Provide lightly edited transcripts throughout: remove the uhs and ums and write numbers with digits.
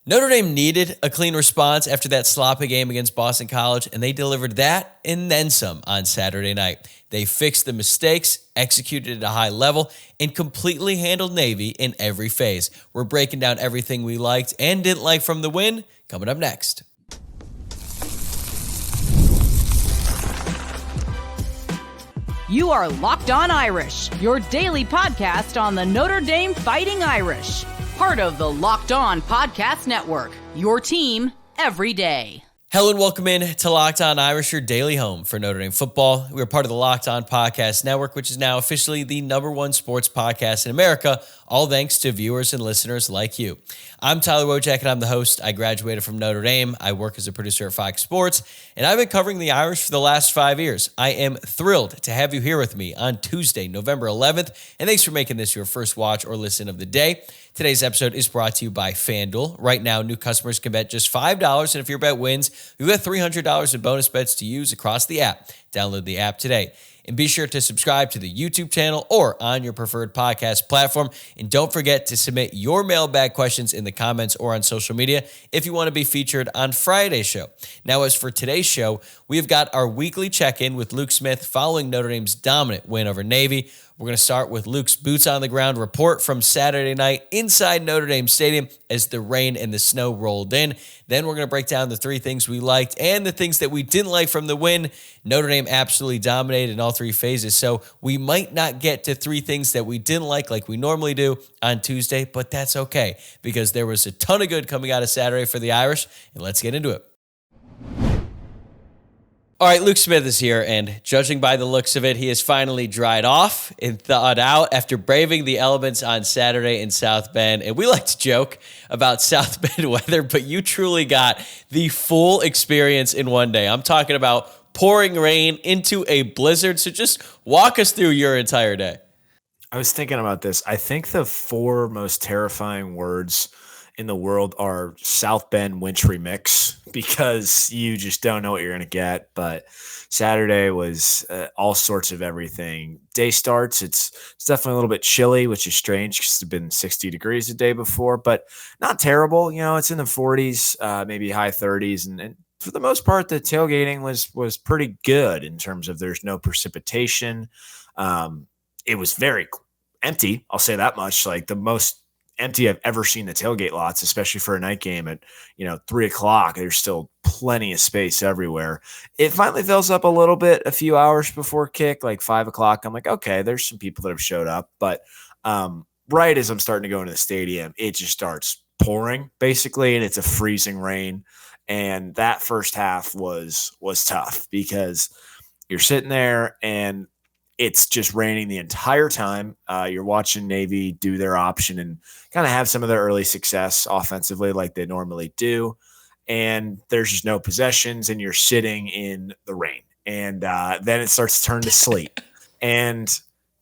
Notre Dame needed a clean response after that sloppy game against Boston College, and they delivered that and then some on Saturday night. They fixed the mistakes, executed at a high level, and completely handled Navy in every phase. We're breaking down everything we liked and didn't like from the win, coming up next. You are Locked On Irish, your daily podcast on the Notre Dame Fighting Irish. Part of the Locked On Podcast Network, your team every day. Hello and welcome in to Locked On Irish, your daily home for Notre Dame football. We are part of the Locked On Podcast Network, which is now officially the #1 sports podcast in America, all thanks to viewers and listeners like you. I'm Tyler Wojciak, and I'm the host. I graduated from Notre Dame. I work as a producer at Fox Sports, and I've been covering the Irish for the last 5 years. I am thrilled to have you here with me on Tuesday, November 11th, and thanks for making this your first watch or listen of the day. Today's episode is brought to you by FanDuel. Right now, new customers can bet just $5, and if your bet wins, you get $300 in bonus bets to use across the app. Download the app today. And be sure to subscribe to the YouTube channel or on your preferred podcast platform. And don't forget to submit your mailbag questions in the comments or on social media if you want to be featured on Friday's show. Now, as for today's show, we've got our weekly check-in with Luke Smith following Notre Dame's dominant win over Navy. We're going to start with Luke's boots-on-the-ground report from Saturday night inside Notre Dame Stadium as the rain and the snow rolled in. Then we're going to break down the 3 things we liked and the things that we didn't like from the win. Notre Dame absolutely dominated in all 3 phases, so we might not get to 3 things that we didn't like we normally do on Tuesday, but that's okay because there was a ton of good coming out of Saturday for the Irish, and let's get into it. All right, Luke Smith is here, and judging by the looks of it, he has finally dried off and thawed out after braving the elements on Saturday in South Bend. And we like to joke about South Bend weather, but you truly got the full experience in one day. I'm talking about pouring rain into a blizzard. So just walk us through your entire day. I was thinking about this. I think the 4 most terrifying words in the world are South Bend wintry mix because you just don't know what you're going to get. But Saturday was all sorts of everything. Day starts. It's definitely a little bit chilly, which is strange because it's been 60 degrees the day before, but not terrible. You know, it's in the 40s, maybe high 30s. And for the most part, the tailgating was pretty good in terms of there's no precipitation. It was very empty. I'll say that much. Like the most empty I've ever seen the tailgate lots, especially for a night game at 3:00. There's still plenty of space everywhere. It finally fills up a little bit a few hours before kick, like 5:00. I'm like, okay, there's some people that have showed up, but right as I'm starting to go into the stadium, it just starts pouring basically, and it's a freezing rain. And that first half was tough because you're sitting there and it's just raining the entire time. You're watching Navy do their option and kind of have some of their early success offensively like they normally do. And there's just no possessions and you're sitting in the rain. And then it starts to turn to sleet. And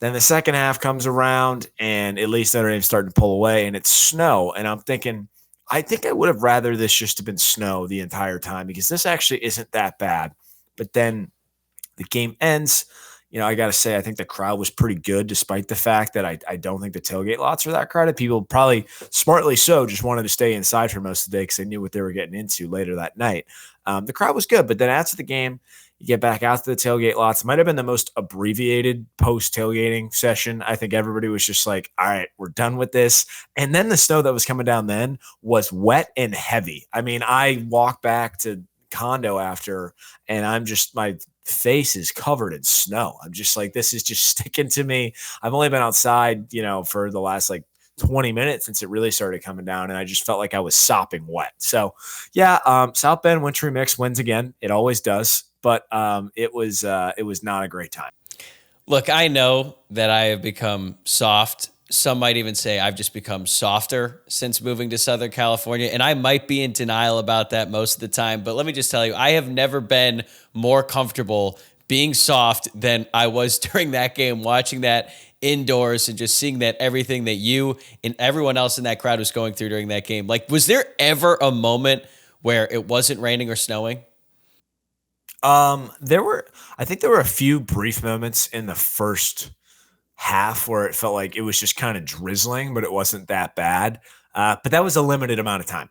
then the second half comes around and at least Notre Dame's starting to pull away and it's snow. And I'm thinking, I think I would have rather this just have been snow the entire time because this actually isn't that bad. But then the game ends. I got to say, I think the crowd was pretty good, despite the fact that I don't think the tailgate lots are that crowded. People probably, smartly so, just wanted to stay inside for most of the day because they knew what they were getting into later that night. The crowd was good, but then after the game, you get back out to the tailgate lots. It might have been the most abbreviated post-tailgating session. I think everybody was just like, all right, we're done with this. And then the snow that was coming down then was wet and heavy. I mean, I walked back to condo after, and I'm just, my face is covered in snow. I'm just like, this is just sticking to me. I've only been outside, for the last 20 minutes since it really started coming down, and I just felt like I was sopping wet. So yeah, South Bend wintry mix wins again. It always does, but it was not a great time. Look, I know that I have become soft. Some might even say I've just become softer since moving to Southern California, and I might be in denial about that most of the time, but let me just tell you, I have never been more comfortable being soft than I was during that game, watching that indoors and just seeing that everything that you and everyone else in that crowd was going through during that game. Was there ever a moment where it wasn't raining or snowing? I think there were a few brief moments in the first half where it felt like it was just kind of drizzling, but it wasn't that bad. But that was a limited amount of time.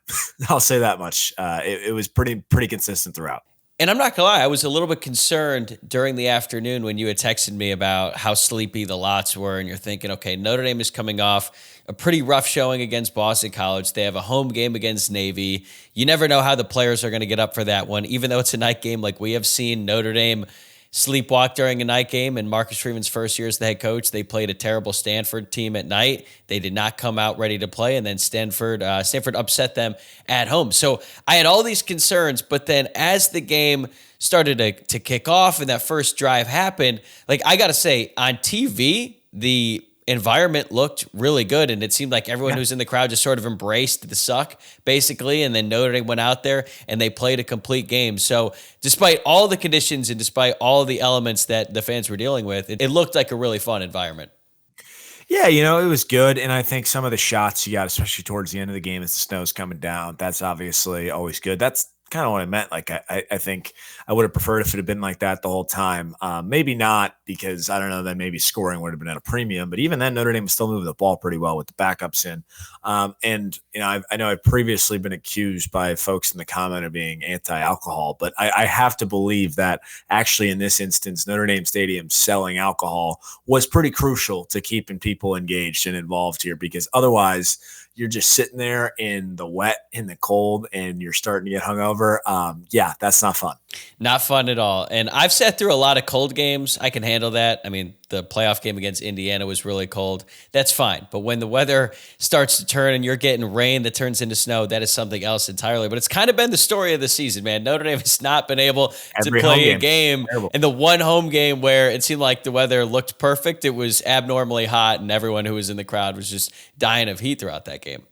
I'll say that much. It was pretty consistent throughout. And I'm not gonna lie, I was a little bit concerned during the afternoon when you had texted me about how sleepy the lots were, and you're thinking, okay, Notre Dame is coming off a pretty rough showing against Boston College. They have a home game against Navy. You never know how the players are going to get up for that one, even though it's a night game. Like we have seen Notre Dame sleepwalk during a night game. In Marcus Freeman's first year as the head coach, they played a terrible Stanford team at night. They did not come out ready to play, and then Stanford upset them at home. So I had all these concerns, but then as the game started to kick off and that first drive happened, like I got to say, on TV, the environment looked really good, and it seemed like everyone who's in the crowd just sort of embraced the suck, basically, and then Notre Dame went out there and they played a complete game. So despite all the conditions and despite all the elements that the fans were dealing with, it looked like a really fun environment. Yeah, it was good. And I think some of the shots you got, especially towards the end of the game as the snow's coming down, that's obviously always good. That's kind of what I meant. Like, I think I would have preferred if it had been like that the whole time. Maybe not, because I don't know, then maybe scoring would have been at a premium. But even then, Notre Dame was still moving the ball pretty well with the backups in. And I know I've previously been accused by folks in the comment of being anti-alcohol, but I have to believe that actually in this instance, Notre Dame Stadium selling alcohol was pretty crucial to keeping people engaged and involved here, because otherwise you're just sitting there in the wet, in the cold, and you're starting to get hungover. Yeah, that's not fun. Not fun at all. And I've sat through a lot of cold games. I can handle that. I mean, the playoff game against Indiana was really cold. That's fine. But when the weather starts to turn and you're getting rain that turns into snow, that is something else entirely. But it's kind of been the story of the season, man. Notre Dame has not been able to play a game. And the one home game where it seemed like the weather looked perfect, it was abnormally hot, and everyone who was in the crowd was just dying of heat throughout that game.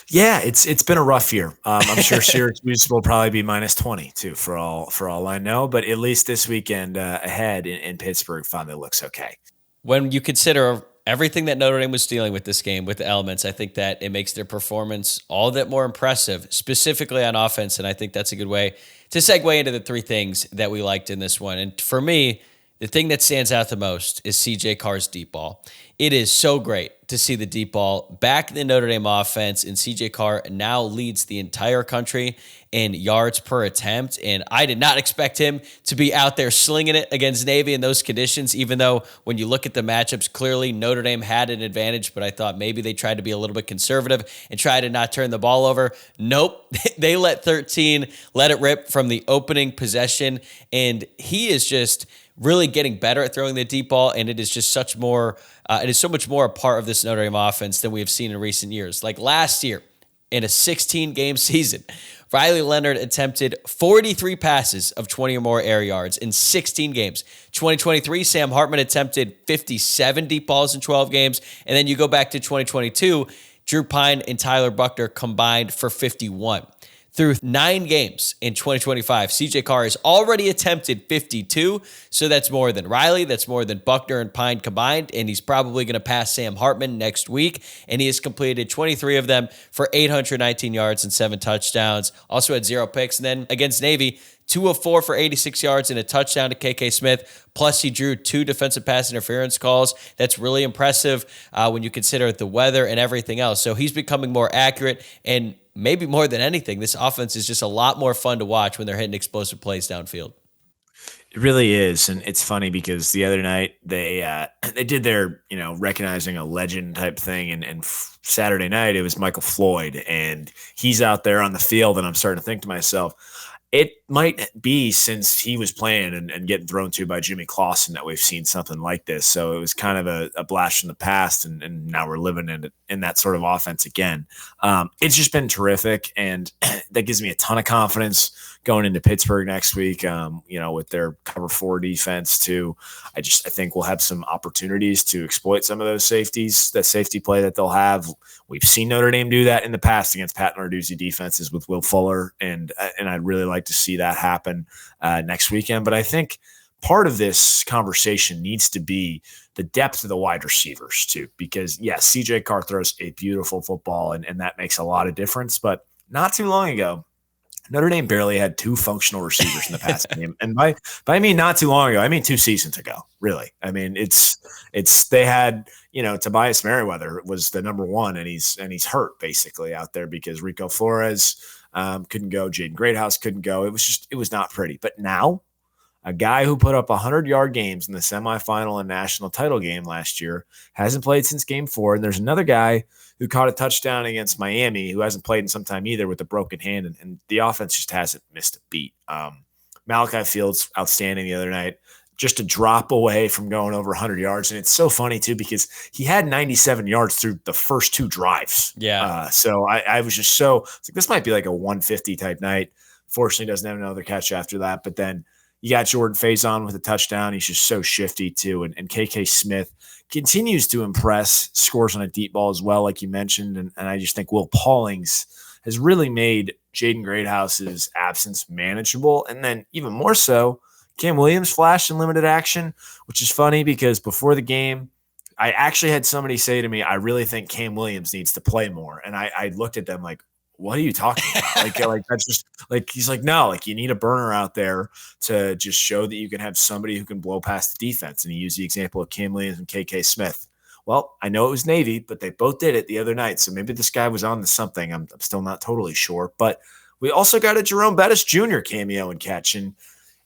Yeah, it's been a rough year. I'm sure Syracuse will probably be minus 20 too, for all I know. But at least this weekend ahead in Pittsburgh finally looks okay. When you consider everything that Notre Dame was dealing with this game, with the elements, I think that it makes their performance all that more impressive, specifically on offense. And I think that's a good way to segue into the three things that we liked in this one. And for me, the thing that stands out the most is CJ Carr's deep ball. It is so great to see the deep ball back in the Notre Dame offense, and CJ Carr now leads the entire country in yards per attempt. And I did not expect him to be out there slinging it against Navy in those conditions, even though when you look at the matchups, clearly Notre Dame had an advantage, but I thought maybe they tried to be a little bit conservative and try to not turn the ball over. Nope. They let 13 let it rip from the opening possession, and he is just really getting better at throwing the deep ball, and it is just it is so much more a part of this Notre Dame offense than we have seen in recent years. Like last year, in a 16-game season, Riley Leonard attempted 43 passes of 20 or more air yards in 16 games. 2023, Sam Hartman attempted 57 deep balls in 12 games, and then you go back to 2022, Drew Pine and Tyler Buckner combined for 51. Through 9 games in 2025, CJ Carr has already attempted 52, so that's more than Riley, that's more than Buckner and Pine combined, and he's probably going to pass Sam Hartman next week, and he has completed 23 of them for 819 yards and 7 touchdowns, also had 0 picks, and then against Navy, 2 of 4 for 86 yards and a touchdown to KK Smith, plus he drew 2 defensive pass interference calls. That's really impressive when you consider the weather and everything else. So he's becoming more accurate, and maybe more than anything, this offense is just a lot more fun to watch when they're hitting explosive plays downfield. It really is, and it's funny because the other night they did their recognizing a legend type thing, and Saturday night it was Michael Floyd, and he's out there on the field, and I'm starting to think to myself, it might be since he was playing and getting thrown to by Jimmy Clausen that we've seen something like this. So it was kind of a blast from the past, and now we're living in that sort of offense again. It's just been terrific, and that gives me a ton of confidence going into Pittsburgh next week, with their cover 4 defense too. I think we'll have some opportunities to exploit some of those safeties, that safety play that they'll have. We've seen Notre Dame do that in the past against Pat Narduzzi defenses with Will Fuller, and I'd really like to see that happen next weekend. But I think part of this conversation needs to be the depth of the wide receivers too, because yes, CJ Carr throws a beautiful football, and that makes a lot of difference. But not too long ago, Notre Dame barely had 2 functional receivers in the past game. And by I mean not too long ago, I mean 2 seasons ago, really. I mean, it's they had, Tobias Merriweather was the number 1 and he's hurt basically out there because Rico Flores couldn't go, Jaden Greathouse couldn't go. It was not pretty. But now a guy who put up 100-yard games in the semifinal and national title game last year hasn't played since game 4. And there's another guy who caught a touchdown against Miami who hasn't played in some time either with a broken hand. And the offense just hasn't missed a beat. Malachi Fields, outstanding the other night, just a drop away from going over 100 yards. And it's so funny, too, because he had 97 yards through the first 2 drives. Yeah. So I was just this might be like a 150 type night. Fortunately, doesn't have another catch after that. But then you got Jordan Faison with a touchdown. He's just so shifty, too. And KK Smith continues to impress, scores on a deep ball as well, like you mentioned. And I just think Will Paulings has really made Jaden Greathouse's absence manageable. And then even more so, Cam Williams flashed in limited action, which is funny because before the game, I actually had somebody say to me, I really think Cam Williams needs to play more. And I looked at them like, what are you talking about? like that's just like, he's like, no, like you need a burner out there to just show that you can have somebody who can blow past the defense. And he used the example of Cam Williams and KK Smith. Well, I know it was Navy, but they both did it the other night. So maybe this guy was on to something. I'm still not totally sure, but we also got a Jerome Bettis Jr. cameo and catch. And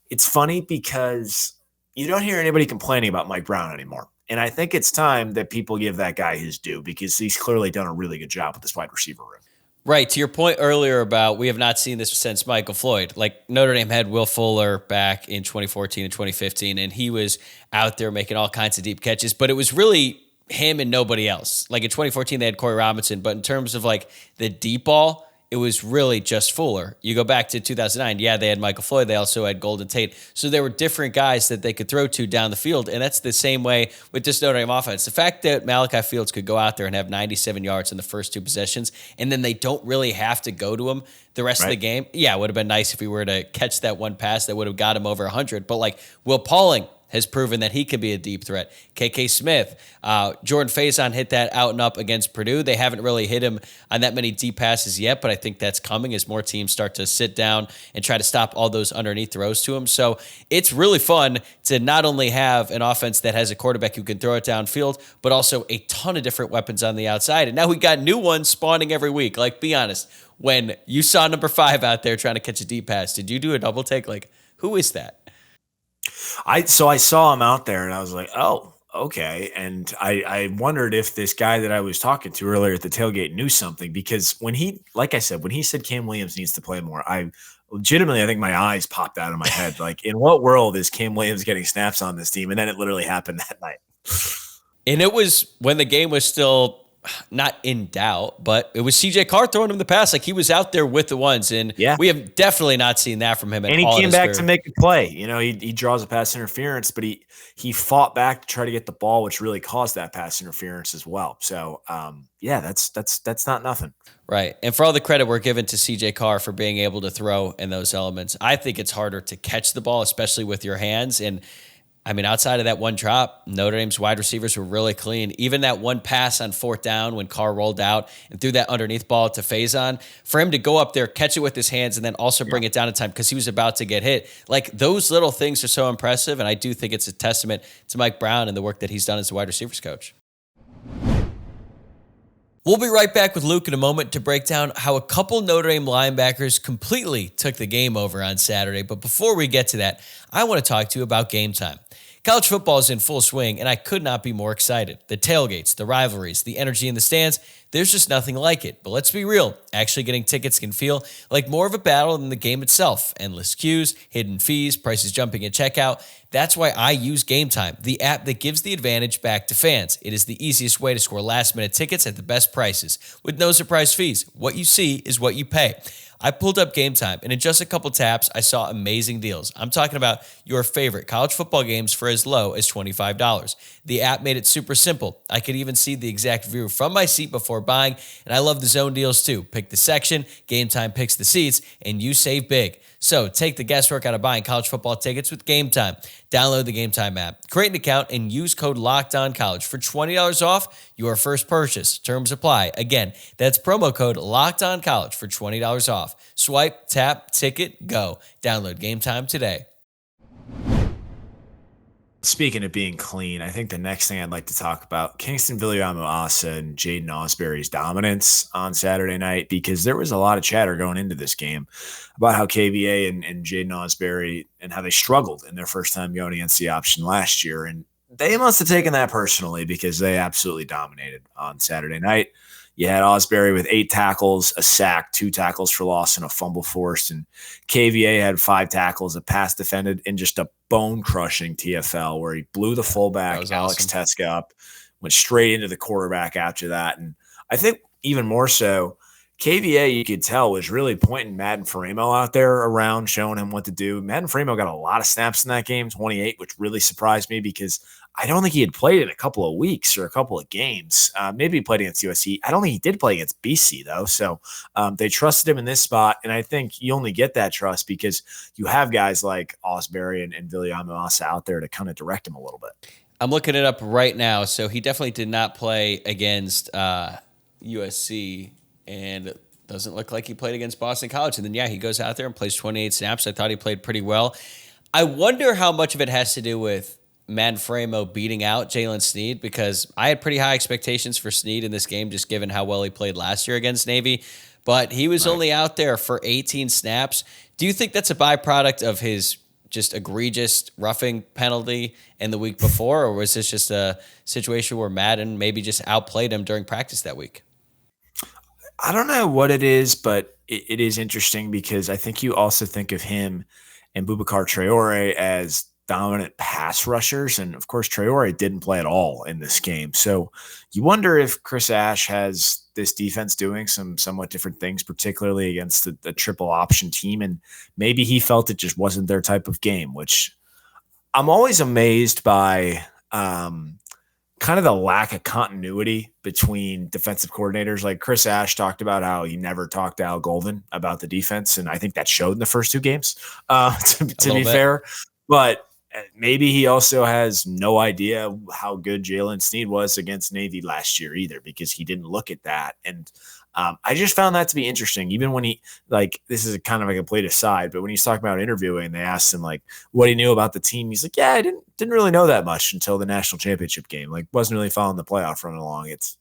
it's funny because you don't hear anybody complaining about Mike Brown anymore. And I think it's time that people give that guy his due because he's clearly done a really good job with this wide receiver room. Right. To your point earlier about we have not seen this since Michael Floyd. Like Notre Dame had Will Fuller back in 2014 and 2015, and he was out there making all kinds of deep catches, but it was really him and nobody else. Like in 2014, they had Corey Robinson, but in terms of like the deep ball, it was really just Fuller. You go back to 2009, yeah, they had Michael Floyd. They also had Golden Tate. So there were different guys that they could throw to down the field, and that's the same way with this Notre Dame offense. The fact that Malachi Fields could go out there and have 97 yards in the first 2 possessions, and then they don't really have to go to him the rest of the game. Yeah, it would have been nice if he were to catch that one pass that would have got him over 100. But like Will Pauling has proven that he can be a deep threat. KK Smith, Jordan Faison hit that out and up against Purdue. They haven't really hit him on that many deep passes yet, but I think that's coming as more teams start to sit down and try to stop all those underneath throws to him. So it's really fun to not only have an offense that has a quarterback who can throw it downfield, but also a ton of different weapons on the outside. And now we got new ones spawning every week. Like, be honest, when you saw number 5 out there trying to catch a deep pass, did you do a double take? Like, who is that? I saw him out there and I was like, oh, okay. And I wondered if this guy that I was talking to earlier at the tailgate knew something because when he said Cam Williams needs to play more, I think my eyes popped out of my head. Like, in what world is Cam Williams getting snaps on this team? And then it literally happened that night. And it was when the game was still not in doubt, but it was CJ Carr throwing him the pass. Like, he was out there with the ones, and we have definitely not seen that from him at all. And he came back to make a play. He draws a pass interference, but he fought back to try to get the ball, which really caused that pass interference as well. So, that's not nothing. Right. And for all the credit we're given to CJ Carr for being able to throw in those elements, I think it's harder to catch the ball, especially with your hands. And I mean, outside of that one drop, Notre Dame's wide receivers were really clean. Even that one pass on 4th down when Carr rolled out and threw that underneath ball to Faison, for him to go up there, catch it with his hands, and then also bring it down in time because he was about to get hit. Like, those little things are so impressive, and I do think it's a testament to Mike Brown and the work that he's done as a wide receivers coach. We'll be right back with Luke in a moment to break down how a couple Notre Dame linebackers completely took the game over on Saturday. But before we get to that, I want to talk to you about Gametime. College football is in full swing, and I could not be more excited. The tailgates, the rivalries, the energy in the stands, there's just nothing like it. But let's be real, actually getting tickets can feel like more of a battle than the game itself. Endless queues, hidden fees, prices jumping at checkout. That's why I use Gametime, the app that gives the advantage back to fans. It is the easiest way to score last-minute tickets at the best prices, with no surprise fees. What you see is what you pay. I pulled up Gametime, and in just a couple taps, I saw amazing deals. I'm talking about your favorite college football games for as low as $25. The app made it super simple. I could even see the exact view from my seat before buying, and I love the zone deals too. Pick the section, Gametime picks the seats, and you save big. So take the guesswork out of buying college football tickets with Gametime. Download the Gametime app, create an account, and use code LOCKEDONCollege for $20 off your first purchase. Terms apply. Again, that's promo code LOCKEDONCollege for $20 off. off. Swipe, tap, ticket, go. Download Gametime today. Speaking of being clean, I think the next thing I'd like to talk about, Kingston Viliamu-Asa and Jaden Osbury's dominance on Saturday night, because there was a lot of chatter going into this game about how KVA and Jaden Osbury and how they struggled in their first time going against the option last year. And they must have taken that personally because they absolutely dominated on Saturday night. You had Osbury with 8 tackles, a sack, 2 tackles for loss, and a fumble forced. And KVA had 5 tackles, a pass defended, and just a bone-crushing TFL where he blew the fullback, Alex Teska, up, went straight into the quarterback after that. And I think even more so, KVA, you could tell, was really pointing Madden Faremo out there around, showing him what to do. Madden Faremo got a lot of snaps in that game, 28, which really surprised me because I don't think he had played in a couple of weeks or a couple of games. Maybe he played against USC. I don't think he did play against BC, though. So they trusted him in this spot. And I think you only get that trust because you have guys like Osbury and Viliamu-Asa out there to kind of direct him a little bit. I'm looking it up right now. So he definitely did not play against USC, and it doesn't look like he played against Boston College. And then, yeah, he goes out there and plays 28 snaps. I thought he played pretty well. I wonder how much of it has to do with Madden Faremo beating out Jalen Sneed, because I had pretty high expectations for Sneed in this game, just given how well he played last year against Navy. But he was only out there for 18 snaps. Do you think that's a byproduct of his just egregious roughing penalty in the week before, or was this just a situation where Madden maybe just outplayed him during practice that week? I don't know what it is, but it is interesting because I think you also think of him and Boubacar Traore as dominant pass rushers. And of course, Traore didn't play at all in this game. So you wonder if Chris Ash has this defense doing some somewhat different things, particularly against the triple option team. And maybe he felt it just wasn't their type of game, which I'm always amazed by kind of the lack of continuity between defensive coordinators. Like Chris Ash talked about how he never talked to Al Golden about the defense. And I think that showed in the first 2 games, to be fair. But maybe he also has no idea how good Jalen Sneed was against Navy last year either, because he didn't look at that. And I just found that to be interesting. Even when he, like, this is kind of a complete aside, but when he's talking about interviewing, they asked him like what he knew about the team. He's like, yeah, I didn't really know that much until the national championship game. Like, wasn't really following the playoff run along. It's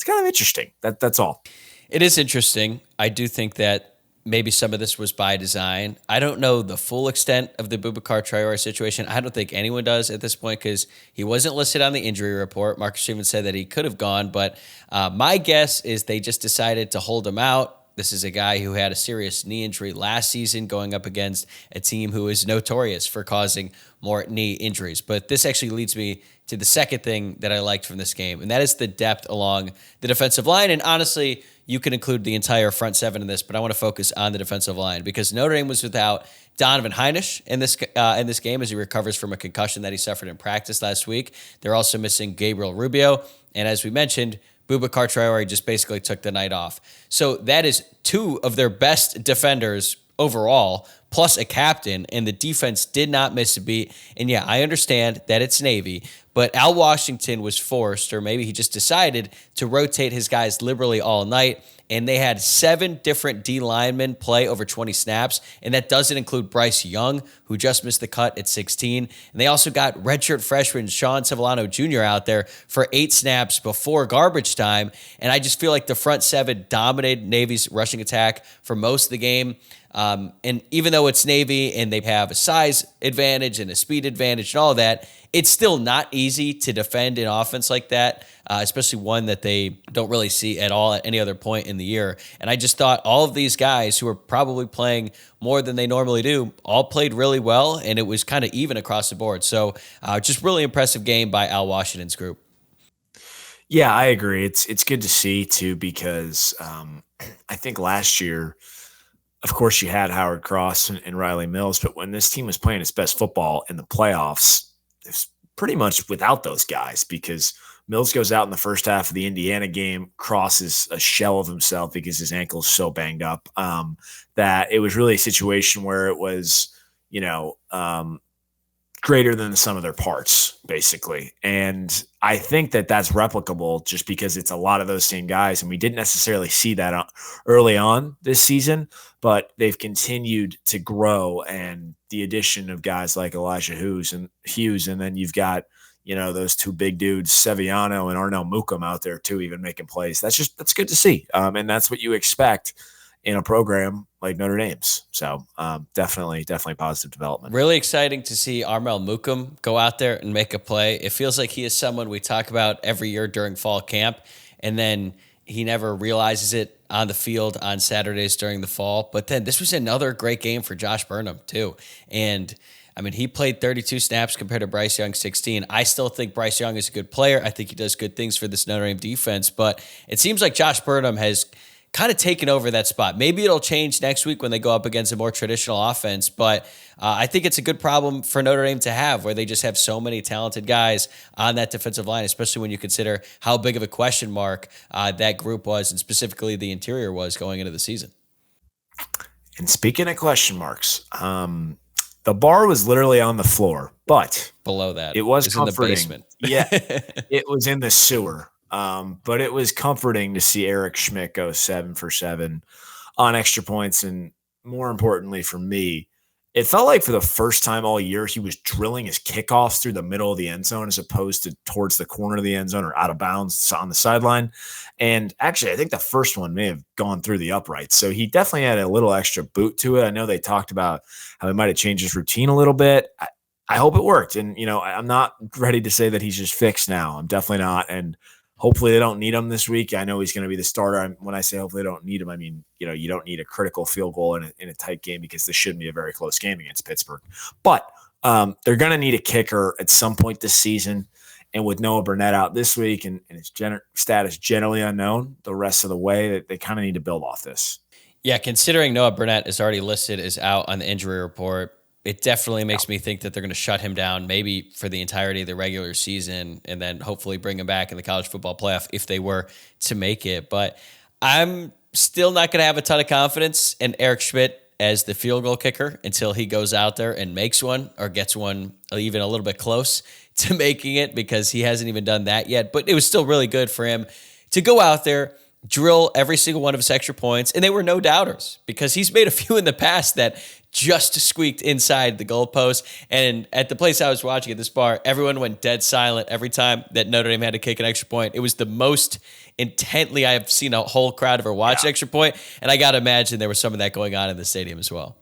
kind of interesting. That's all. It is interesting. I do think that maybe some of this was by design. I don't know the full extent of the Boubacar Traore situation. I don't think anyone does at this point because he wasn't listed on the injury report. Marcus Stevens said that he could have gone, but my guess is they just decided to hold him out. This is a guy who had a serious knee injury last season going up against a team who is notorious for causing more knee injuries. But this actually leads me to the second thing that I liked from this game, and that is the depth along the defensive line. And honestly, you can include the entire front 7 in this, but I want to focus on the defensive line because Notre Dame was without Donovan Heinisch in this game as he recovers from a concussion that he suffered in practice last week. They're also missing Gabriel Rubio, and as we mentioned, Boubacar Traore just basically took the night off. So that is 2 of their best defenders overall, plus a captain, and the defense did not miss a beat. And yeah, I understand that it's Navy, but Al Washington was forced, or maybe he just decided to rotate his guys liberally all night, and they had 7 different D linemen play over 20 snaps, and that doesn't include Bryce Young, who just missed the cut at 16. And they also got redshirt freshman Sean Sevillano Jr. out there for 8 snaps before garbage time, and I just feel like the front 7 dominated Navy's rushing attack for most of the game. And even though it's Navy and they have a size advantage and a speed advantage and all that, it's still not easy to defend an offense like that, especially one that they don't really see at all at any other point in the year. And I just thought all of these guys who are probably playing more than they normally do all played really well, and it was kind of even across the board. So just really impressive game by Al Washington's group. Yeah, I agree. It's good to see, too, because I think last year, of course, you had Howard Cross and Riley Mills, but when this team was playing its best football in the playoffs, it's pretty much without those guys because Mills goes out in the first half of the Indiana game. Cross is a shell of himself because his ankle is so banged up that it was really a situation where it was, greater than the sum of their parts, basically. And I think that that's replicable just because it's a lot of those same guys. And we didn't necessarily see that early on this season, but they've continued to grow. And the addition of guys like Elijah Hughes, and then you've got, those two big dudes, Seviano and Arnell Mukum out there too, even making plays. That's good to see. And that's what you expect in a program like Notre Dame's. So definitely positive development. Really exciting to see Arnell Mukum go out there and make a play. It feels like he is someone we talk about every year during fall camp, and then he never realizes it on the field on Saturdays during the fall. But then this was another great game for Josh Burnham too. And I mean, he played 32 snaps compared to Bryce Young 16. I still think Bryce Young is a good player. I think he does good things for this Notre Dame defense, but it seems like Josh Burnham has kind of taken over that spot. Maybe it'll change next week when they go up against a more traditional offense, but I think it's a good problem for Notre Dame to have, where they just have so many talented guys on that defensive line, especially when you consider how big of a question mark that group was, and specifically the interior was going into the season. And speaking of question marks, the bar was literally on the floor, but below that, it was in the basement. Yeah, it was in the sewer. But it was comforting to see Eric Schmidt go 7 for 7 on extra points. And more importantly for me, it felt like for the first time all year, he was drilling his kickoffs through the middle of the end zone as opposed to towards the corner of the end zone or out of bounds on the sideline. And actually, I think the first one may have gone through the uprights. So he definitely had a little extra boot to it. I know they talked about how he might have changed his routine a little bit. I hope it worked. And, I'm not ready to say that he's just fixed now. I'm definitely not. And hopefully they don't need him this week. I know he's going to be the starter. When I say hopefully they don't need him, I mean, you don't need a critical field goal in a tight game, because this shouldn't be a very close game against Pittsburgh. But they're going to need a kicker at some point this season. And with Noah Burnett out this week and his status generally unknown the rest of the way, they kind of need to build off this. Yeah, considering Noah Burnett is already listed as out on the injury report, it definitely makes me think that they're going to shut him down maybe for the entirety of the regular season, and then hopefully bring him back in the college football playoff if they were to make it. But I'm still not going to have a ton of confidence in Eric Schmidt as the field goal kicker until he goes out there and makes one, or gets one even a little bit close to making it, because he hasn't even done that yet. But it was still really good for him to go out there, drill every single one of his extra points, and they were no doubters, because he's made a few in the past that just squeaked inside the goalpost. And at the place I was watching at this bar, everyone went dead silent every time that Notre Dame had to kick an extra point. It was the most intently I've seen a whole crowd ever watch an extra point, and I got to imagine there was some of that going on in the stadium as well.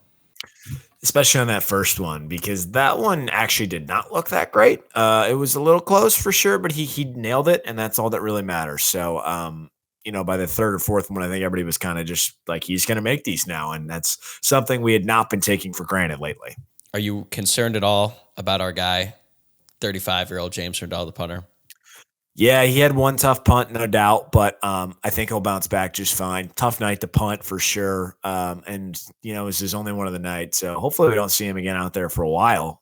Especially on that first one, because that one actually did not look that great. It was a little close for sure, but he nailed it, and that's all that really matters. So, by the third or fourth one, I think everybody was kind of just like, he's going to make these now. And that's something we had not been taking for granted lately. Are you concerned at all about our guy, 35-year-old James Rendell, the punter? Yeah, he had one tough punt, no doubt, but I think he'll bounce back just fine. Tough night to punt for sure. And it was his only one of the night. So hopefully we don't see him again out there for a while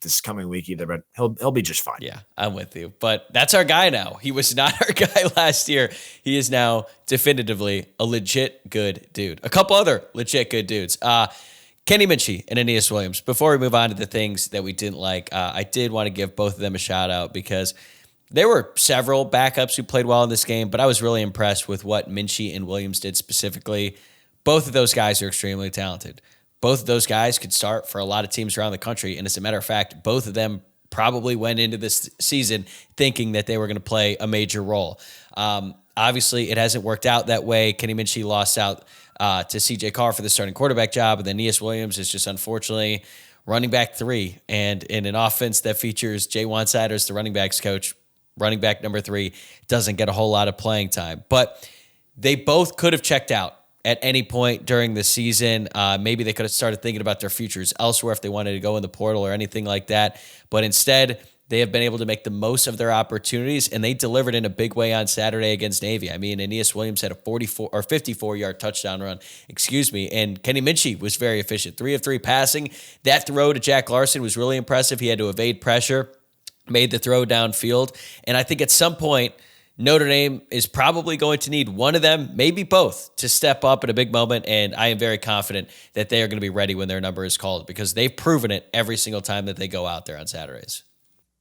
this coming week either, but he'll be just fine. Yeah, I'm with you. But that's our guy now. He was not our guy last year. He is now definitively a legit good dude. A couple other legit good dudes. Kenny Minchey and Aeneas Williams. Before we move on to the things that we didn't like, I did want to give both of them a shout out, because there were several backups who played well in this game, but I was really impressed with what Minchey and Williams did specifically. Both of those guys are extremely talented. Both of those guys could start for a lot of teams around the country, and as a matter of fact, both of them probably went into this season thinking that they were going to play a major role. Obviously, it hasn't worked out that way. Kenny Minchey lost out to CJ Carr for the starting quarterback job, and then Aeneas Williams is just unfortunately running back 3, and in an offense that features Jay Wansider, the running backs coach, running back number 3 doesn't get a whole lot of playing time. But they both could have checked out at any point during the season. Maybe they could have started thinking about their futures elsewhere if they wanted to go in the portal or anything like that. But instead, they have been able to make the most of their opportunities, and they delivered in a big way on Saturday against Navy. I mean, Aeneas Williams had a 54-yard touchdown run, and Kenny Minchey was very efficient. 3 of 3 passing. That throw to Jack Larson was really impressive. He had to evade pressure, made the throw downfield. And I think at some point, Notre Dame is probably going to need one of them, maybe both, to step up at a big moment, and I am very confident that they are going to be ready when their number is called because they've proven it every single time that they go out there on Saturdays.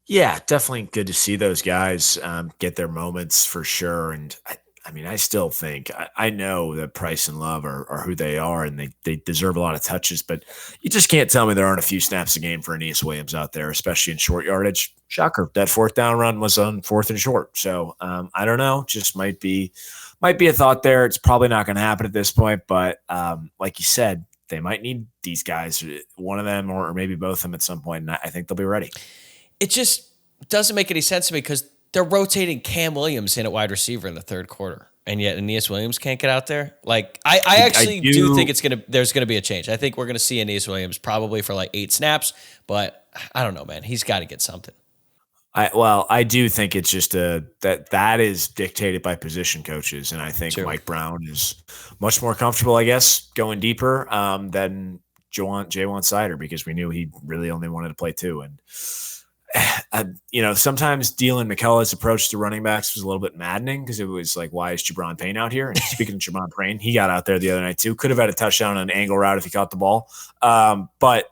Yeah, definitely good to see those guys get their moments for sure. And I mean, I still think I know that Price and Love are who they are, and they deserve a lot of touches. But you just can't tell me there aren't a few snaps a game for Aeneas Williams out there, especially in short yardage. Shocker, that fourth down run was on 4th and short. So I don't know, just might be a thought there. It's probably not going to happen at this point, but like you said, they might need these guys, one of them or maybe both of them at some point, and I think they'll be ready. It just doesn't make any sense to me because they're rotating Cam Williams in at wide receiver in the third quarter, and yet Aeneas Williams can't get out there. Like I actually do think there's gonna be a change. I think we're gonna see Aeneas Williams probably for like 8 snaps, but I don't know, man. He's got to get something. I do think it's just that is dictated by position coaches, and I think True. Mike Brown is much more comfortable, I guess, going deeper than Jaywan Sider because we knew he really only wanted to play 2. And sometimes Dylan McCullough's approach to running backs was a little bit maddening because it was like, why is Jabron Payne out here? And speaking of Jabron Payne, he got out there the other night too. Could have had a touchdown on an angle route if he caught the ball, but.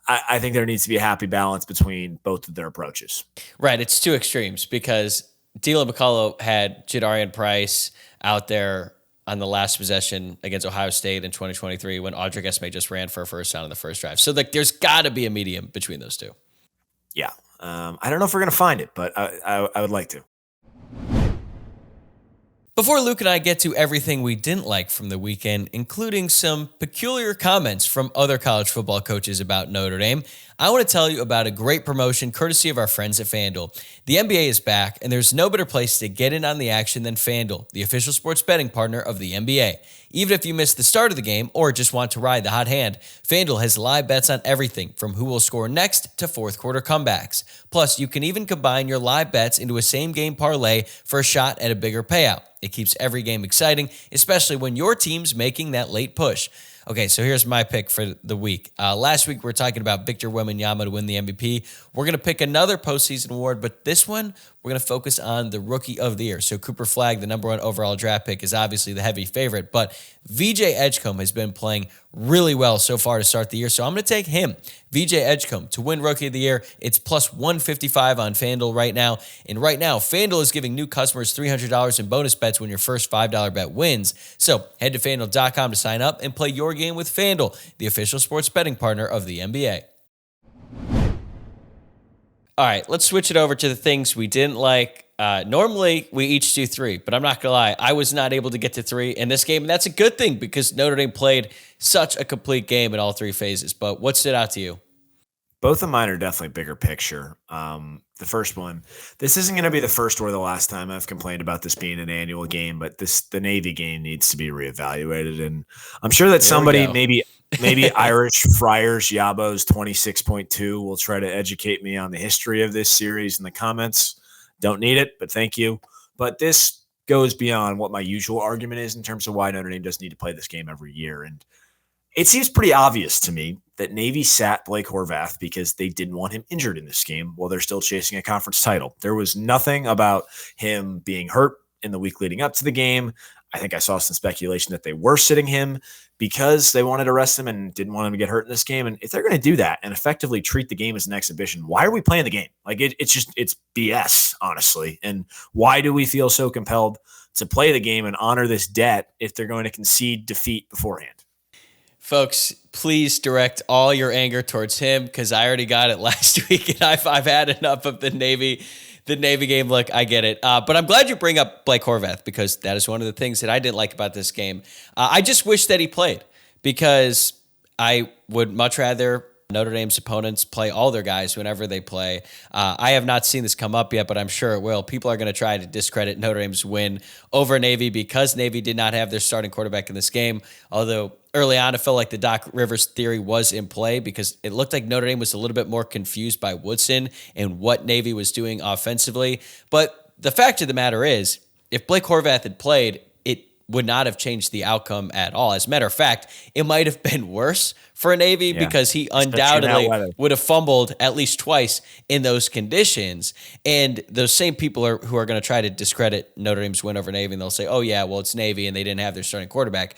I think there needs to be a happy balance between both of their approaches. Right. It's 2 extremes because Dylan McCullough had Jadarian Price out there on the last possession against Ohio State in 2023 when Audric Esme just ran for a first down in the first drive. So there's got to be a medium between those 2. Yeah. I don't know if we're going to find it, but I would like to. Before Luke and I get to everything we didn't like from the weekend, including some peculiar comments from other college football coaches about Notre Dame, I want to tell you about a great promotion courtesy of our friends at FanDuel. The NBA is back, and there's no better place to get in on the action than FanDuel, the official sports betting partner of the NBA. Even if you missed the start of the game or just want to ride the hot hand, FanDuel has live bets on everything from who will score next to fourth quarter comebacks. Plus, you can even combine your live bets into a same-game parlay for a shot at a bigger payout. It keeps every game exciting, especially when your team's making that late push. Okay, so here's my pick for the week. Last week, we were talking about Victor Wembanyama to win the MVP. We're going to pick another postseason award, but this one, we're going to focus on the Rookie of the Year. So Cooper Flagg, the number 1 overall draft pick, is obviously the heavy favorite, but VJ Edgecombe has been playing really well so far to start the year, so I'm going to take him, VJ Edgecombe, to win Rookie of the Year. It's plus 155 on FanDuel right now, and right now, FanDuel is giving new customers $300 in bonus bets when your first $5 bet wins. So head to FanDuel.com to sign up and play your game with FanDuel, the official sports betting partner of the NBA. All right, let's switch it over to the things we didn't like. Normally, we each do 3, but I'm not going to lie. I was not able to get to 3 in this game, and that's a good thing because Notre Dame played such a complete game in all 3 phases. But what stood out to you? Both of mine are definitely bigger picture. The first one, this isn't going to be the first or the last time I've complained about this being an annual game, but the Navy game needs to be reevaluated. And I'm sure that somebody, maybe Irish Friars Yabos 26.2 will try to educate me on the history of this series in the comments. Don't need it, but thank you. But this goes beyond what my usual argument is in terms of why Notre Dame doesn't need to play this game every year. And it seems pretty obvious to me that Navy sat Blake Horvath because they didn't want him injured in this game while they're still chasing a conference title. There was nothing about him being hurt in the week leading up to the game. I think I saw some speculation that they were sitting him because they wanted to rest him and didn't want him to get hurt in this game. And if they're going to do that and effectively treat the game as an exhibition, why are we playing the game? Like it's BS, honestly. And why do we feel so compelled to play the game and honor this debt if they're going to concede defeat beforehand? Folks, please direct all your anger towards him because I already got it last week and I've had enough of the Navy game. Look, I get it. But I'm glad you bring up Blake Horvath because that is one of the things that I didn't like about this game. I just wish that he played because I would much rather Notre Dame's opponents play all their guys whenever they play. I have not seen this come up yet, but I'm sure it will. People are going to try to discredit Notre Dame's win over Navy because Navy did not have their starting quarterback in this game. Although early on, it felt like the Doc Rivers theory was in play because it looked like Notre Dame was a little bit more confused by Woodson and what Navy was doing offensively. But the fact of the matter is, if Blake Horvath had played, it would not have changed the outcome at all. As a matter of fact, it might have been worse for Navy because he undoubtedly would have fumbled at least twice in those conditions. And those same people who are going to try to discredit Notre Dame's win over Navy, and they'll say, oh, yeah, well, it's Navy and they didn't have their starting quarterback.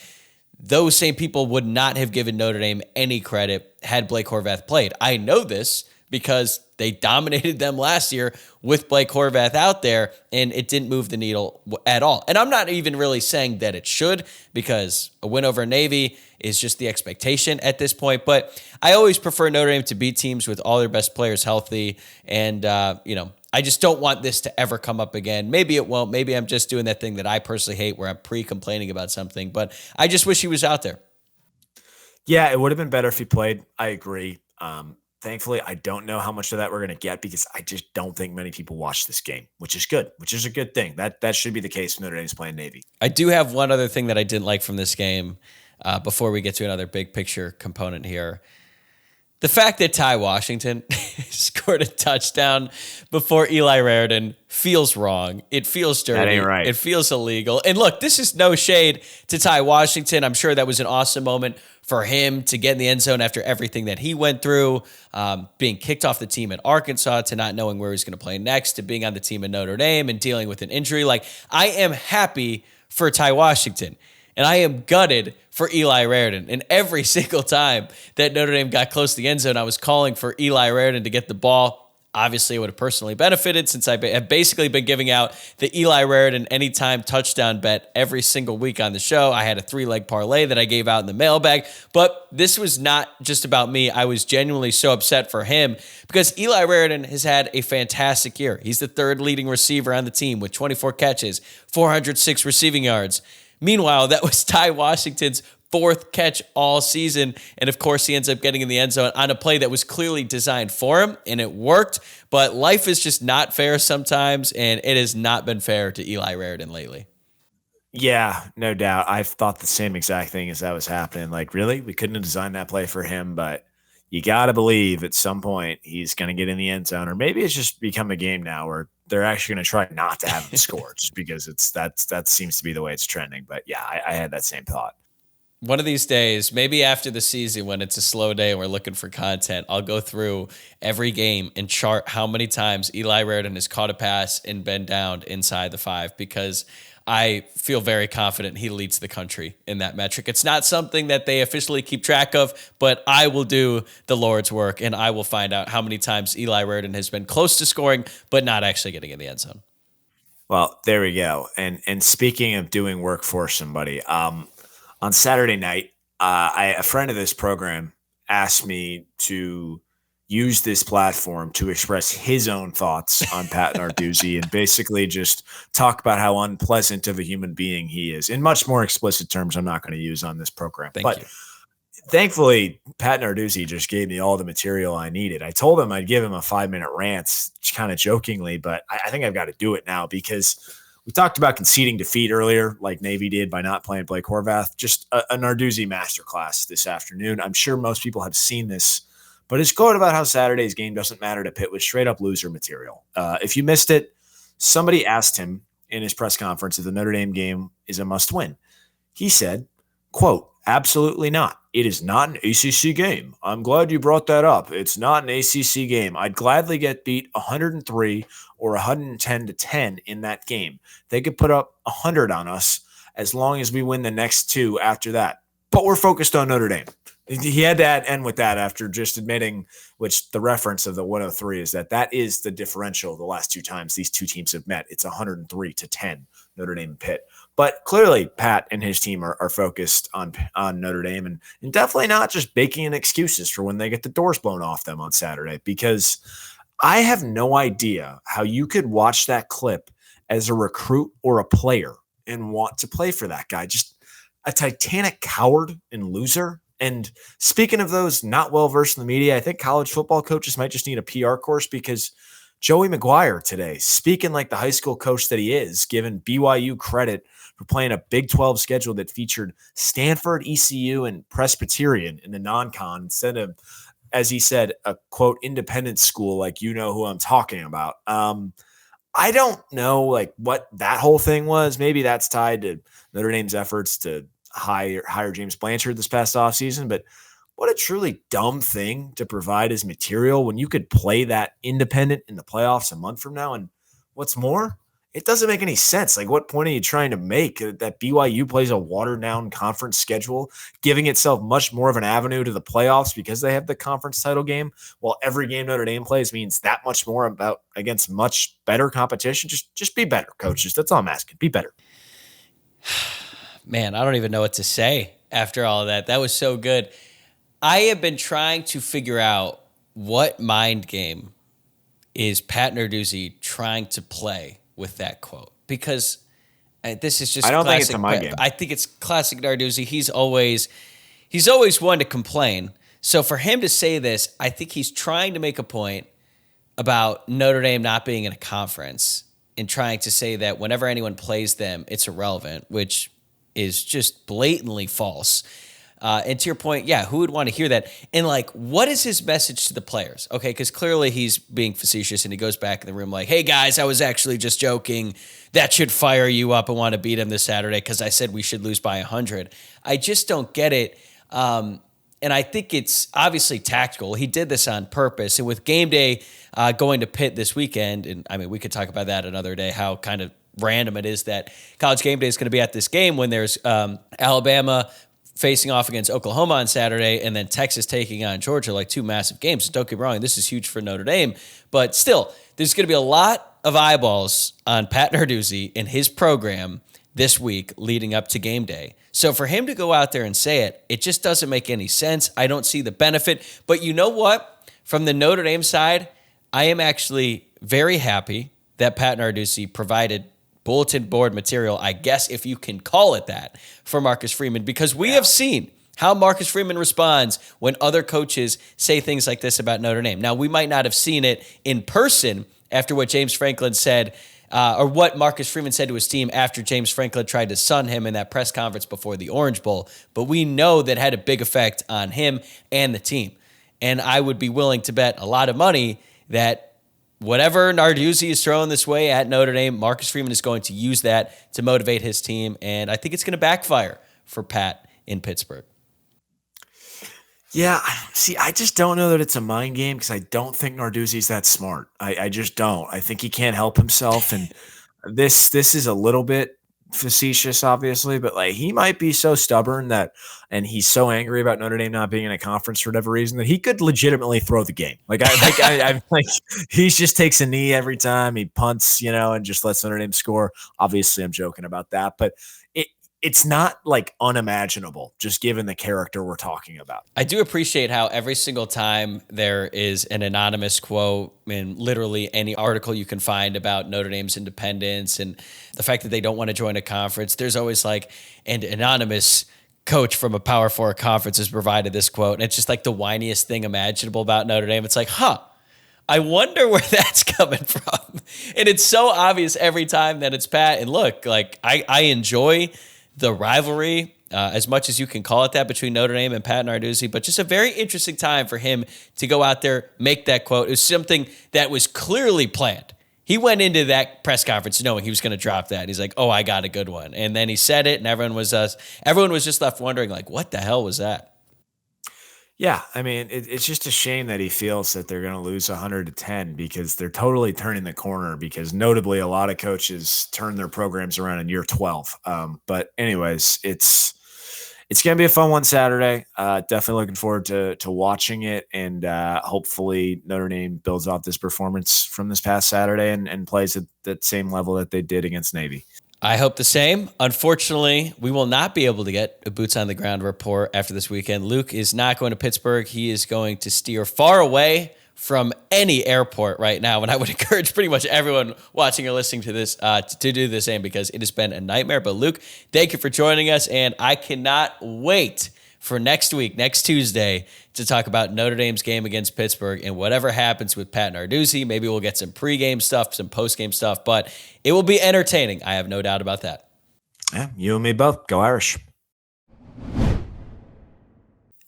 Those same people would not have given Notre Dame any credit had Blake Horvath played. I know this because they dominated them last year with Blake Horvath out there, and it didn't move the needle at all. And I'm not even really saying that it should, because a win over Navy is just the expectation at this point. But I always prefer Notre Dame to beat teams with all their best players healthy. And, I just don't want this to ever come up again. Maybe it won't. Maybe I'm just doing that thing that I personally hate where I'm pre-complaining about something. But I just wish he was out there. Yeah, it would have been better if he played. I agree. Thankfully, I don't know how much of that we're going to get because I just don't think many people watch this game, which is good, which is a good thing. That should be the case when Notre Dame's playing Navy. I do have one other thing that I didn't like from this game before we get to another big picture component here. The fact that Ty Washington scored a touchdown before Eli Raridan feels wrong. It feels dirty. That ain't right. It feels illegal. And look, this is no shade to Ty Washington. I'm sure that was an awesome moment for him to get in the end zone after everything that he went through, being kicked off the team at Arkansas, to not knowing where he's going to play next, to being on the team at Notre Dame and dealing with an injury. Like, I am happy for Ty Washington. And I am gutted for Eli Raridan. And every single time that Notre Dame got close to the end zone, I was calling for Eli Raridan to get the ball. Obviously, it would have personally benefited since I have basically been giving out the Eli Raridan anytime touchdown bet every single week on the show. I had a 3-leg parlay that I gave out in the mailbag. But this was not just about me. I was genuinely so upset for him because Eli Raridan has had a fantastic year. He's the third leading receiver on the team with 24 catches, 406 receiving yards. Meanwhile, that was Ty Washington's fourth catch all season. And of course, he ends up getting in the end zone on a play that was clearly designed for him, and it worked. But life is just not fair sometimes, and it has not been fair to Eli Raridan lately. Yeah, no doubt. I've thought the same exact thing as that was happening. Like, really? We couldn't have designed that play for him, but you got to believe at some point he's going to get in the end zone. Or maybe it's just become a game now where they're actually going to try not to have him score just because that seems to be the way it's trending. But yeah, I had that same thought. One of these days, maybe after the season when it's a slow day and we're looking for content, I'll go through every game and chart how many times Eli Raridan has caught a pass and been downed inside the 5, because I feel very confident he leads the country in that metric. It's not something that they officially keep track of, but I will do the Lord's work and I will find out how many times Eli Raridan has been close to scoring, but not actually getting in the end zone. Well, there we go. And speaking of doing work for somebody, on Saturday night, a friend of this program asked me to use this platform to express his own thoughts on Pat Narduzzi and basically just talk about how unpleasant of a human being he is in much more explicit terms I'm not going to use on this program. Thank you. Thankfully, Pat Narduzzi just gave me all the material I needed. I told him I'd give him a 5-minute rant, kind of jokingly, but I think I've got to do it now because we talked about conceding defeat earlier, like Navy did by not playing Blake Horvath. Just a Narduzzi masterclass this afternoon. I'm sure most people have seen this, but his quote about how Saturday's game doesn't matter to Pitt was straight up loser material. If you missed it, somebody asked him in his press conference if the Notre Dame game is a must win. He said, quote, "Absolutely not. It is not an ACC game. I'm glad you brought that up. It's not an ACC game. I'd gladly get beat 103 or 110-10 in that game. They could put up 100 on us as long as we win the next 2 after that. But we're focused on Notre Dame." He had to end with that after just admitting, which the reference of the 103 is that is the differential the last 2 times these 2 teams have met. It's 103-10, Notre Dame and Pitt. But clearly, Pat and his team are focused on Notre Dame and definitely not just baking in excuses for when they get the doors blown off them on Saturday, because I have no idea how you could watch that clip as a recruit or a player and want to play for that guy. Just a titanic coward and loser. And speaking of those not well-versed in the media, I think college football coaches might just need a PR course, because Joey McGuire today, speaking like the high school coach that he is, giving BYU credit for playing a Big 12 schedule that featured Stanford, ECU, and Presbyterian in the non-con instead of, as he said, a, quote, independent school like you know who I'm talking about. I don't know like what that whole thing was. Maybe that's tied to Notre Dame's efforts to hire James Blanchard this past offseason, but what a truly dumb thing to provide as material when you could play that independent in the playoffs a month from now. And what's more, it doesn't make any sense. Like, what point are you trying to make that BYU plays a watered down conference schedule, giving itself much more of an avenue to the playoffs because they have the conference title game, while every game Notre Dame plays means that much more about against much better competition? Just be better, coaches. That's all I'm asking. Be better. Man, I don't even know what to say after all of that. That was so good. I have been trying to figure out what mind game is Pat Narduzzi trying to play with that quote, because this is just I don't classic, think it's a mind game. I think it's classic Narduzzi. He's always one to complain. So for him to say this, I think he's trying to make a point about Notre Dame not being in a conference and trying to say that whenever anyone plays them, it's irrelevant, which is just blatantly false. And to your point, yeah, who would want to hear that? And like, what is his message to the players? Okay, because clearly he's being facetious and he goes back in the room like, hey guys, I was actually just joking. That should fire you up and want to beat him this Saturday because I said we should lose by 100. I just don't get it. And I think it's obviously tactical. He did this on purpose. And with game day going to Pitt this weekend, and I mean, we could talk about that another day, how kind of random it is that College game day is going to be at this game when there's Alabama facing off against Oklahoma on Saturday, and then Texas taking on Georgia, like two massive games. So don't get me wrong, this is huge for Notre Dame. But still, there's going to be a lot of eyeballs on Pat Narduzzi and his program this week leading up to game day. So for him to go out there and say it, it just doesn't make any sense. I don't see the benefit. But you know what? From the Notre Dame side, I am actually very happy that Pat Narduzzi provided bulletin board material, I guess if you can call it that, for Marcus Freeman, because we have seen how Marcus Freeman responds when other coaches say things like this about Notre Dame. Now, we might not have seen it in person after what James Franklin said, or what Marcus Freeman said to his team after James Franklin tried to sun him in that press conference before the Orange Bowl, but we know that had a big effect on him and the team. And I would be willing to bet a lot of money that whatever Narduzzi is throwing this way at Notre Dame, Marcus Freeman is going to use that to motivate his team, and I think it's going to backfire for Pat in Pittsburgh. Yeah, see, I just don't know that it's a mind game because I don't think Narduzzi's that smart. I just don't. I think he can't help himself, and this is a little bit facetious, obviously, but like he might be so stubborn that, and he's so angry about Notre Dame not being in a conference for whatever reason, that he could legitimately throw the game. Like I like he just takes a knee every time he punts, and just lets Notre Dame score. Obviously, I'm joking about that, but it's not like unimaginable, just given the character we're talking about. I do appreciate how every single time there is an anonymous quote in literally any article you can find about Notre Dame's independence and the fact that they don't want to join a conference, there's always like an anonymous coach from a Power 4 conference has provided this quote. And it's just like the whiniest thing imaginable about Notre Dame. It's like, I wonder where that's coming from. And it's so obvious every time that it's Pat. And look, like I enjoy the rivalry, as much as you can call it that, between Notre Dame and Pat Narduzzi, but just a very interesting time for him to go out there, make that quote. It was something that was clearly planned. He went into that press conference knowing he was going to drop that. He's like, oh, I got a good one. And then he said it, and everyone was just left wondering, like, what the hell was that? Yeah, I mean, it's just a shame that he feels that they're going to lose 100-10 because they're totally turning the corner, because notably a lot of coaches turn their programs around in year 12. But anyways, it's going to be a fun one Saturday. Definitely looking forward to watching it, and hopefully Notre Dame builds off this performance from this past Saturday and plays at that same level that they did against Navy. I hope the same. Unfortunately, we will not be able to get a boots on the ground report after this weekend. Luke is not going to Pittsburgh. He is going to steer far away from any airport right now. And I would encourage pretty much everyone watching or listening to this to do the same, because it has been a nightmare. But Luke, thank you for joining us. And I cannot wait for next week, next Tuesday, to talk about Notre Dame's game against Pittsburgh and whatever happens with Pat Narduzzi. Maybe we'll get some pregame stuff, some postgame stuff, but it will be entertaining. I have no doubt about that. Yeah, you and me both. Go Irish.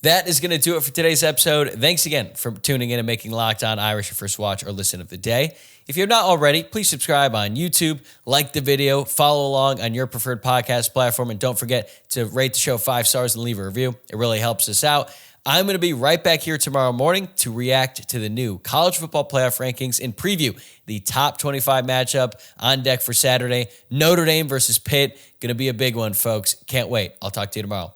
That is going to do it for today's episode. Thanks again for tuning in and making Locked On Irish your first watch or listen of the day. If you're not already, please subscribe on YouTube, like the video, follow along on your preferred podcast platform, and don't forget to rate the show 5 stars and leave a review. It really helps us out. I'm going to be right back here tomorrow morning to react to the new college football playoff rankings and preview the top 25 matchup on deck for Saturday. Notre Dame versus Pitt. Going to be a big one, folks. Can't wait. I'll talk to you tomorrow.